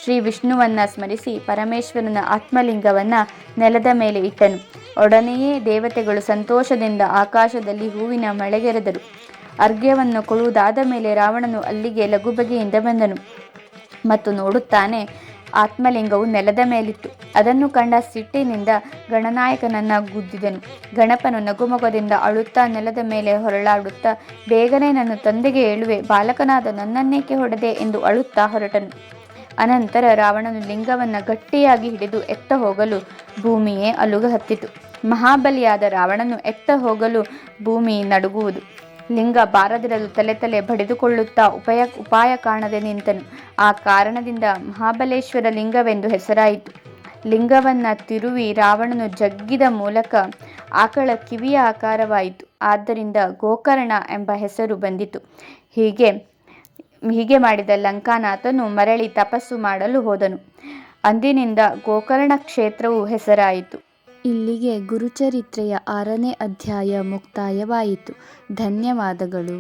ಶ್ರೀ ವಿಷ್ಣುವನ್ನು ಸ್ಮರಿಸಿ ಪರಮೇಶ್ವರನ ಆತ್ಮಲಿಂಗವನ್ನು ನೆಲದ ಮೇಲೆ ಇಟ್ಟನು. ಒಡನೆಯೇ ದೇವತೆಗಳು ಸಂತೋಷದಿಂದ ಆಕಾಶದಲ್ಲಿ ಹೂವಿನ ಮಳೆಗೆರೆದರು. ಅರ್ಘ್ಯವನ್ನು ಕೊಡುವುದಾದ ಮೇಲೆ ರಾವಣನು ಅಲ್ಲಿಗೆ ಲಘುಬಗೆಯಿಂದ ಬಂದನು ಮತ್ತು ನೋಡುತ್ತಾನೆ, ಆತ್ಮಲಿಂಗವು ನೆಲದ ಮೇಲಿತ್ತು. ಅದನ್ನು ಕಂಡ ಸಿಟ್ಟಿನಿಂದ ಗಣನಾಯಕನನ್ನು ಗುದ್ದಿದನು. ಗಣಪನು ನಗುಮೊಗದಿಂದ ಅಳುತ್ತಾ ನೆಲದ ಮೇಲೆ ಹೊರಳಾಡುತ್ತಾ, ಬೇಗನೆ ನನ್ನ ತಂದೆಗೆ ಹೇಳುವೆ, ಬಾಲಕನಾದ ನನ್ನನ್ನೇಕೆ ಹೊಡೆದೆ ಎಂದು ಅಳುತ್ತಾ ಹೊರಟನು. ಅನಂತರ ರಾವಣನು ಲಿಂಗವನ್ನು ಗಟ್ಟಿಯಾಗಿ ಹಿಡಿದು ಎತ್ತ ಹೋಗಲು ಭೂಮಿಯೇ ಅಲುಗ ಹತ್ತಿತು. ಮಹಾಬಲಿಯಾದ ರಾವಣನು ಎತ್ತ ಹೋಗಲು ಭೂಮಿ ನಡುಗುವುದು. ಲಿಂಗ ಬಾರದಿರಲು ತಲೆ ಬಡಿದುಕೊಳ್ಳುತ್ತಾ ಉಪಾಯ ಕಾಣದೆ ನಿಂತನು. ಆ ಕಾರಣದಿಂದ ಮಹಾಬಲೇಶ್ವರ ಲಿಂಗವೆಂದು ಹೆಸರಾಯಿತು. ಲಿಂಗವನ್ನು ತಿರುವಿ ರಾವಣನು ಜಗ್ಗಿದ ಮೂಲಕ ಆಕಳ ಕಿವಿಯ ಆಕಾರವಾಯಿತು. ಆದ್ದರಿಂದ ಗೋಕರ್ಣ ಎಂಬ ಹೆಸರು ಬಂದಿತು. ಹೀಗೆ ಮಾಡಿದ ಲಂಕಾನಾಥನು ಮರಳಿ ತಪಸ್ಸು ಮಾಡಲು ಹೋದನು. ಅಂದಿನಿಂದ ಗೋಕರ್ಣ ಕ್ಷೇತ್ರವು ಹೆಸರಾಯಿತು. ಇಲ್ಲಿಗೆ ಗುರುಚರಿತ್ರೆಯ 6ನೇ ಅಧ್ಯಾಯ ಮುಕ್ತಾಯವಾಯಿತು. ಧನ್ಯವಾದಗಳು.